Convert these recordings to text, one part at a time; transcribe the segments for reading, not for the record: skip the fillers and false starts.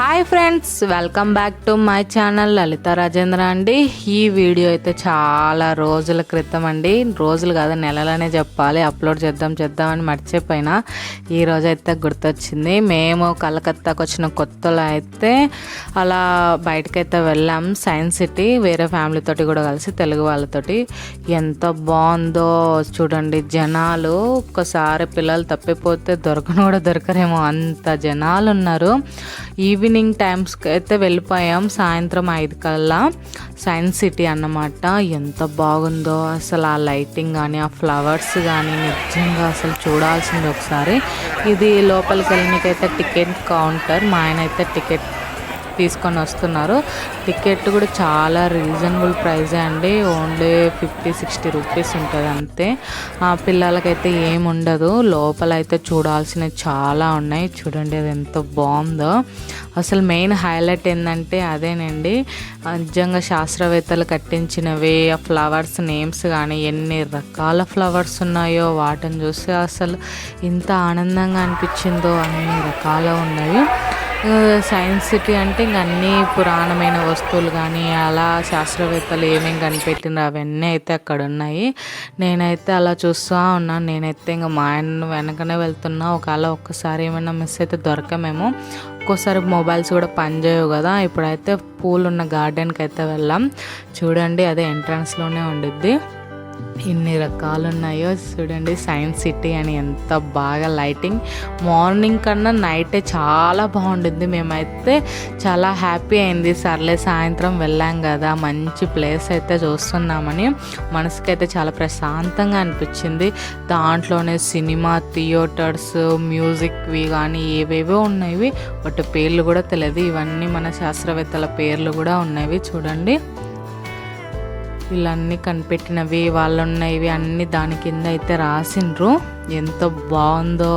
Hi friends, welcome back to my channel Lalitha Rajendra అండి. ఈ video అయితే చాలా రోజుల క్రితం అండి, రోజులు కాదు నెలలనే చెప్పాలి, అప్లోడ్ చేద్దామని మర్చిపోయినా. ఈరోజు అయితే గుర్తొచ్చింది. మేము కలకత్తాకు వచ్చిన కొత్తలో అయితే అలా బయటకైతే వెళ్ళాం, సైన్స్ సిటీ, వేరే ఫ్యామిలీతోటి కూడా కలిసి, తెలుగు వాళ్ళతోటి. ఎంత బాగుందో చూడండి. జనాలు ఒక్కసారి పిల్లలు తప్పిపోతే కూడా దొరకరేమో, అంత జనాలు ఉన్నారు. ఈవినింగ్ టైమ్స్కి అయితే వెళ్ళిపోయాం, సాయంత్రం 5 కల్లా. సైన్స్ సిటీ అన్నమాట. ఎంత బాగుందో అసలు, ఆ లైటింగ్ కానీ, ఆ ఫ్లవర్స్ కానీ నిజంగా అసలు చూడాల్సింది ఒకసారి. ఇది లోపలికి వెళ్ళడానికైతే టికెట్ కౌంటర్. మా ఆయన అయితే టికెట్ తీసుకొని వస్తున్నారు. టికెట్ కూడా చాలా రీజనబుల్ ప్రైజే అండి, ఓన్లీ 50-60 రూపీస్ ఉంటుంది అంతే. పిల్లలకైతే ఏమి ఉండదు. లోపల అయితే చూడాల్సినవి చాలా ఉన్నాయి. చూడండి అది ఎంత బాగుందో. అసలు మెయిన్ హైలైట్ ఏంటంటే అదేనండి, నిజంగా శాస్త్రవేత్తలు కట్టించినవి. ఆ ఫ్లవర్స్ నేమ్స్ కానీ, ఎన్ని రకాల ఫ్లవర్స్ ఉన్నాయో వాటిని చూస్తే అసలు ఇంత ఆనందంగా అనిపించిందో. అన్ని రకాలు ఉన్నవి. సైన్స్ సిటీ అంటే ఇంక అన్నీ పురాణమైన వస్తువులు కానీ, అలా శాస్త్రవేత్తలు ఏమేమి కనిపెట్టినారు అవన్నీ అయితే అక్కడ ఉన్నాయి. నేనైతే అలా చూస్తూ ఉన్నాను. నేనైతే ఇంక మా ఆయన వెనకనే వెళ్తున్నా. ఒకవేళ ఒక్కసారి ఏమైనా మిస్ అయితే దొరకమేమో. ఒక్కోసారి మొబైల్స్ కూడా పనిచేయవు కదా. ఇప్పుడైతే పూల్ ఉన్న గార్డెన్కి అయితే వెళ్ళాం. చూడండి అదే ఎంట్రన్స్లోనే ఉండిద్ది. ఎన్ని రకాలు ఉన్నాయో చూడండి. సైన్స్ సిటీ అని ఎంత బాగా లైటింగ్, మార్నింగ్ కన్నా నైటే చాలా బాగుంటుంది. మేమైతే చాలా హ్యాపీ అయింది. సర్లే సాయంత్రం వెళ్ళాం కదా, మంచి ప్లేస్ అయితే చూస్తున్నామని మనసుకైతే చాలా ప్రశాంతంగా అనిపించింది. దాంట్లోనే సినిమా థియేటర్స్, మ్యూజిక్వి కానీ ఏవేవో ఉన్నవి, వాటి పేర్లు కూడా తెలియదు. ఇవన్నీ మన శాస్త్రవేత్తల పేర్లు కూడా ఉన్నవి. చూడండి వీళ్ళన్నీ కనిపెట్టినవి, వాళ్ళు ఉన్నవి అన్నీ దాని కింద అయితే రాసిండ్రు. ఎంత బాగుందో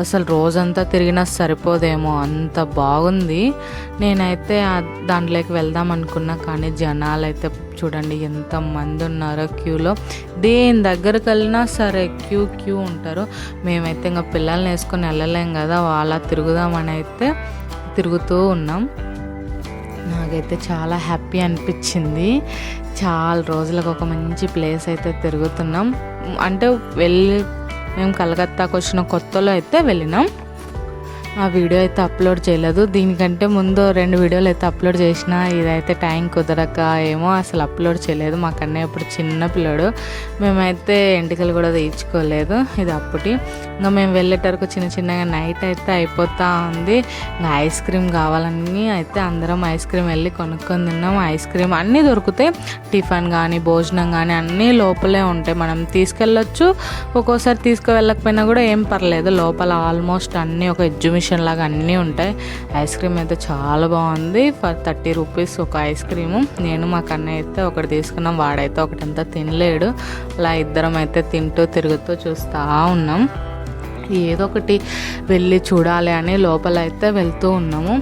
అసలు, రోజంతా తిరిగినా సరిపోదేమో, అంత బాగుంది. నేనైతే దాంట్లోకి వెళ్దాం అనుకున్నా, కానీ జనాలు అయితే చూడండి ఎంతమంది ఉన్నారో క్యూలో. దేని దగ్గరికి వెళ్ళినా సరే క్యూ ఉంటారు. మేమైతే ఇంకా పిల్లల్ని వేసుకొని వెళ్ళలేం కదా, అలా తిరుగుదామని అయితే తిరుగుతూ ఉన్నాం. నాకైతే చాలా హ్యాపీ అనిపించింది. చాలా రోజులకు ఒక మంచి ప్లేస్ అయితే తిరుగుతున్నాం. అంటే మేము కలకత్తాకు వచ్చిన కొత్తలో అయితే వెళ్ళినాం. ఆ వీడియో అయితే అప్లోడ్ చేయలేదు. దీనికంటే ముందు 2 వీడియోలు అయితే అప్లోడ్ చేసిన. ఇదైతే టైం కుదరక ఏమో అసలు అప్లోడ్ చేయలేదు. మా కన్నయ్య ఇప్పుడు చిన్న పిల్లడు, మేమైతే ఎంటికలు కూడా తీయించుకోలేదు. ఇది అప్పటి. ఇంకా మేము వెళ్ళేటరకు చిన్నగా నైట్ అయితే అయిపోతూ ఉంది. ఇంకా ఐస్ క్రీమ్ కావాలని అయితే అందరం ఐస్ క్రీమ్ వెళ్ళి కొనుక్కొని తిన్నాం. ఐస్ క్రీమ్ అన్నీ దొరుకుతాయి. టిఫిన్ కానీ, భోజనం కానీ అన్నీ లోపలే ఉంటాయి. మనం తీసుకెళ్ళొచ్చు, ఒక్కోసారి తీసుకువెళ్ళకపోయినా కూడా ఏం పర్లేదు. లోపల ఆల్మోస్ట్ అన్నీ ఒక ఎగ్జిబిషన్ లాగా అన్నీ ఉంటాయి. ఐస్ క్రీమ్ అయితే చాలా బాగుంది. ఫర్ 30 రూపీస్ ఒక ఐస్ క్రీము. నేను మా కన్నయ్య అయితే ఒకటి తీసుకున్నాం, వాడైతే ఒకటంతా తినలేడు. అలా ఇద్దరం అయితే తింటూ తిరుగుతూ చూస్తూ ఉన్నాం. ఏదో ఒకటి వెళ్ళి చూడాలి అని లోపల అయితే వెళ్తూ ఉన్నాము.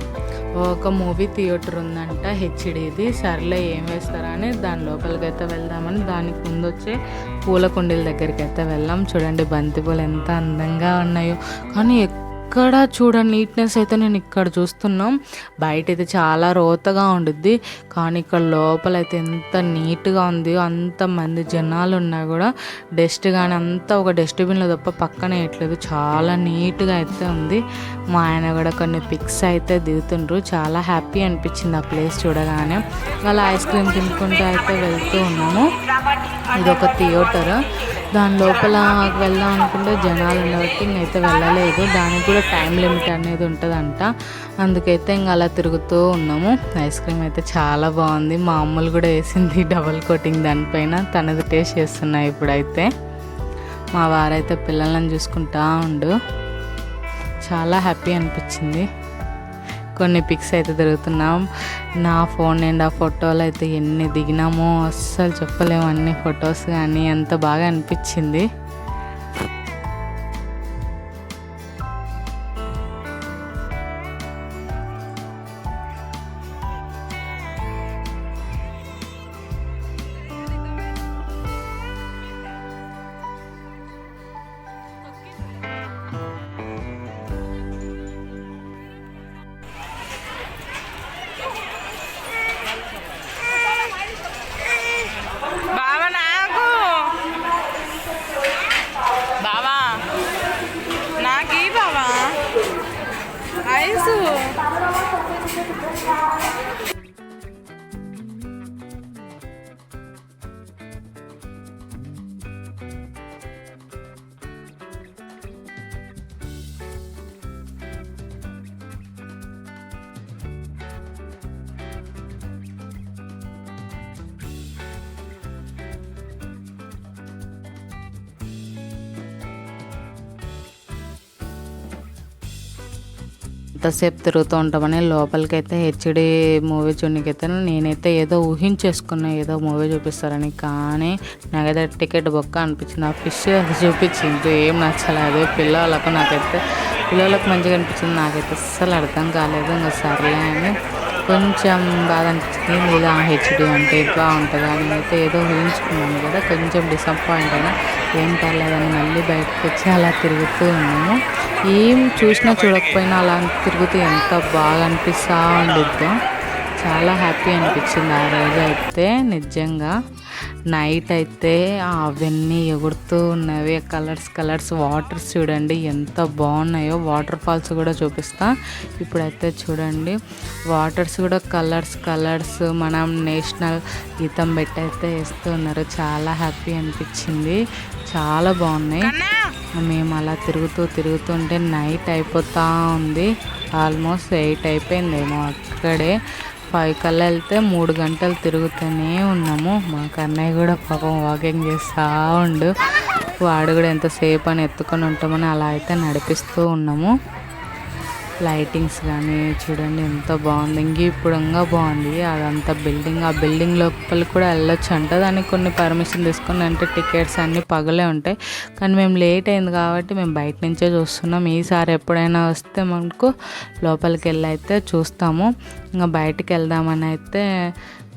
ఒక మూవీ థియేటర్ ఉందంట, హెచ్డిది. సర్లే ఏం వేస్తారా అని దాని లోపలికి అయితే వెళ్దామని దానికి ముందు వచ్చే పూల కుండీల దగ్గరికి అయితే వెళ్ళాం. చూడండి బంతిపూలు ఎంత అందంగా ఉన్నాయో. కానీ ఇక్కడ చూడండి నీట్నెస్ అయితే నేను ఇక్కడ చూస్తున్నాం. బయట అయితే చాలా రోతగా ఉండుద్ది, కానీ ఇక్కడ లోపల అయితే ఎంత నీట్గా ఉంది. అంతమంది జనాలు ఉన్నా కూడా డస్ట్ కానీ అంతా ఒక డస్ట్బిన్లో తప్ప పక్కన వేయట్లేదు. చాలా నీట్గా అయితే ఉంది. మా ఆయన కూడా కొన్ని పిక్స్ అయితే దిగుతుండ్రు. చాలా హ్యాపీ అనిపించింది ఆ ప్లేస్ చూడగానే. అలా ఐస్ క్రీమ్ తినుకుంటూ అయితే వెళ్తూ ఉన్నాము. ఇది ఒక థియేటర్. దాని లోపల వెళ్దాం అనుకుంటే జనాలు ఉండబట్టి ఇంకైతే వెళ్ళలేదు. దానికి కూడా టైం లిమిట్ అనేది ఉంటుందంట. అందుకైతే ఇంక అలా తిరుగుతూ ఉన్నాము. ఐస్ క్రీమ్ అయితే చాలా బాగుంది. మా అమ్ములు కూడా వేసింది డబల్ కోటింగ్ దానిపైన. తనది టేస్ట్ చేస్తున్నాయి ఇప్పుడైతే. మా వారైతే పిల్లలను చూసుకుంటా ఉండు. చాలా హ్యాపీ అనిపించింది. కొన్ని పిక్స్ అయితే తిరుగుతున్నాం. నా ఫోన్ నిండా ఫోటోలు అయితే ఎన్ని దిగినామో అస్సలు చెప్పలేము. అన్ని ఫొటోస్ కానీ ఎంత బాగా అనిపించింది. ఎంతసేపు తిరుగుతూ ఉంటామని లోపలికైతే హెచ్డి మూవీ చూడనికైతే నేనైతే ఏదో ఊహించేసుకున్నా, ఏదో మూవీ చూపిస్తారని. కానీ నాకైతే టికెట్ బొక్క అనిపించింది. ఆ ఫిష్ అది చూపించింది, ఏం నచ్చలేదు. పిల్లలకు మంచిగా అనిపించింది, నాకైతే అస్సలు అర్థం కాలేదు. ఇంకా సర్లే అని కొంచెం బాధ అనిపించింది. ఇలా హెచ్డి అంటే ఇట్లా ఉంటుందా అని అయితే ఏదో ఊహించుకున్నాను కదా, కొంచెం డిసప్పాయింట్ అయినా ఏం పర్లేదని మళ్ళీ బయటకు వచ్చి అలా తిరుగుతూ ఉన్నాము. ఏం చూసినా చూడకపోయినా అలా తిరుగుతూ ఎంత బాగా అనిపిస్తూ ఉండిద్దో. చాలా హ్యాపీ అనిపించింది ఆ రోజు అయితే నిజంగా. నైట్ అయితే అవన్నీ ఎగురుతూ ఉన్నవి, కలర్స్ వాటర్స్ చూడండి ఎంత బాగున్నాయో. వాటర్ ఫాల్స్ కూడా చూపిస్తా. ఇప్పుడైతే చూడండి వాటర్స్ కూడా కలర్స్ మనం నేషనల్ గీతం పెట్టి అయితే వేస్తూ ఉన్నారు. చాలా హ్యాపీ అనిపించింది, చాలా బాగున్నాయి. మేము అలా తిరుగుతుంటే నైట్ అయిపోతూ ఉంది. ఆల్మోస్ట్ 8 అయిపోయిందేమో. అక్కడే 5 కల్లా వెళ్తే 3 గంటలు తిరుగుతూనే ఉన్నాము. మా కన్నయ్య కూడా పాపం వాకింగ్ చేస్తూ ఉండు. వాడు కూడా ఎంతసేపు అని ఎత్తుకొని ఉంటామని అలా అయితే నడిపిస్తూ ఉన్నాము. లైటింగ్స్ కానీ చూడండి ఎంత బాగుంది. ఇప్పుడు బాగుంది అదంతా బిల్డింగ్. ఆ బిల్డింగ్ లోపల కూడా వెళ్ళొచ్చు అంట. దానికి కొన్ని పర్మిషన్ తీసుకుని అంటే టికెట్స్ అన్నీ పగలే ఉంటాయి. కానీ మేము లేట్ అయింది కాబట్టి మేము బయట నుంచే చూస్తున్నాం. ఈసారి ఎప్పుడైనా వస్తే మనకు లోపలికి వెళ్ళి అయితే చూస్తాము. ఇంకా బయటికి వెళ్దామని అయితే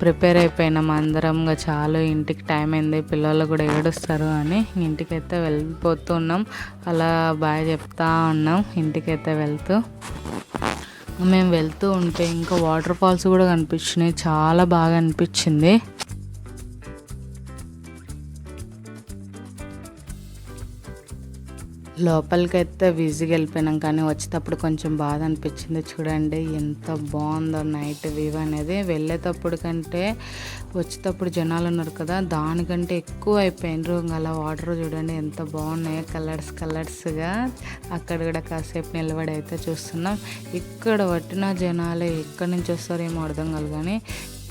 ప్రిపేర్ అయిపోయినాం అందరం. ఇంకా చాలు ఇంటికి టైం అయింది, పిల్లలు కూడా ఏడుస్తారు అని ఇంటికైతే వెళ్ళిపోతూ ఉన్నాం. అలా బాయ్ చెప్తా ఉన్నాం ఇంటికైతే వెళ్తూ. మేము వెళ్తూ ఉంటే ఇంకా వాటర్ ఫాల్స్ కూడా కనిపించినాయి, చాలా బాగా అనిపించింది. లోపలికైతే ఈజీగా వెళ్ళిపోయినాం, కానీ వచ్చేటప్పుడు కొంచెం బాధ అనిపించింది. చూడండి ఎంత బాగుందో నైట్ వ్యూ అనేది. వెళ్ళేటప్పుడు కంటే వచ్చేటప్పుడు జనాలు ఉన్నారు కదా, దానికంటే ఎక్కువ అయిపోయినారు. అలా వాటర్ చూడండి ఎంత బాగున్నాయో కలర్స్గా. అక్కడ కూడా కాసేపు నిలబడి అయితే చూస్తున్నాం. ఇక్కడ పట్టిన జనాలే ఎక్కడి నుంచి వస్తారేమో అర్థం కాదు, కానీ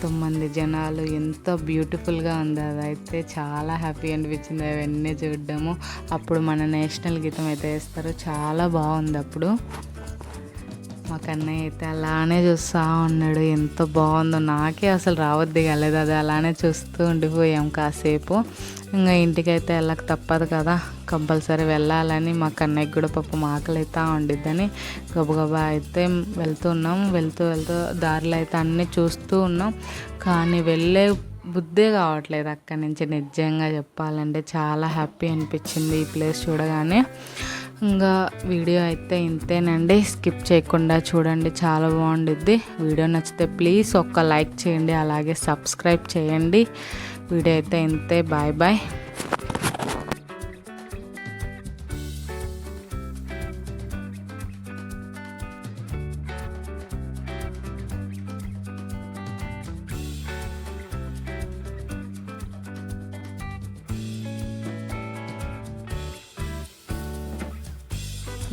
9 జనాలు ఎంత బ్యూటిఫుల్గా ఉంది. అదైతే చాలా హ్యాపీ అనిపించింది అవన్నీ చూడడము. అప్పుడు మన నేషనల్ గీతం అయితే వేస్తారు, చాలా బాగుంది. అప్పుడు మా కన్నయ్య అయితే అలానే చూస్తూ ఉన్నాడు, ఎంత బాగుందో. నాకే అసలు రావద్ది కాలేదు, అది అలానే చూస్తూ ఉండిపోయాం కాసేపు. ఇంకా ఇంటికైతే వెళ్ళక తప్పదు కదా, కంపల్సరీ వెళ్ళాలని. మా కన్నయ్యకి కూడా పాపం ఆకలి అయితే ఉండిద్దని గబగబా అయితే వెళ్తూ దారిలో అయితే అన్నీ చూస్తూ ఉన్నాం. కానీ వెళ్ళే బుద్ధే కావట్లేదు అక్కడి నుంచి. నిజంగా చెప్పాలంటే చాలా హ్యాపీ అనిపించింది ఈ ప్లేస్ చూడగానే. ఇంకా వీడియో అయితే ఇంతేనండి, స్కిప్ చేయకుండా చూడండి, చాలా బాగుండిద్ది. వీడియో నచ్చితే ప్లీజ్ ఒక్క లైక్ చేయండి, అలాగే సబ్స్క్రైబ్ చేయండి. వీడియో అయితే ఇంతే, బాయ్.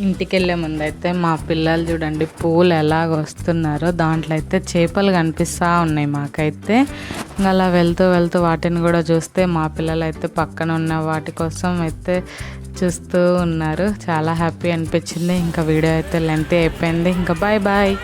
ఇంటికి వెళ్ళే ముందు అయితే మా పిల్లలు చూడండి పూలు ఎలాగ వస్తున్నారో, దాంట్లో అయితే చేపలు కనిపిస్తూ ఉన్నాయి మాకైతే. అలా వెళ్తూ వాటిని కూడా చూస్తే మా పిల్లలు అయితే పక్కన ఉన్న వాటి కోసం అయితే చూస్తూ ఉన్నారు. చాలా హ్యాపీ అనిపించింది. ఇంకా వీడియో అయితే లెంత్ అయిపోయింది. ఇంకా బాయ్.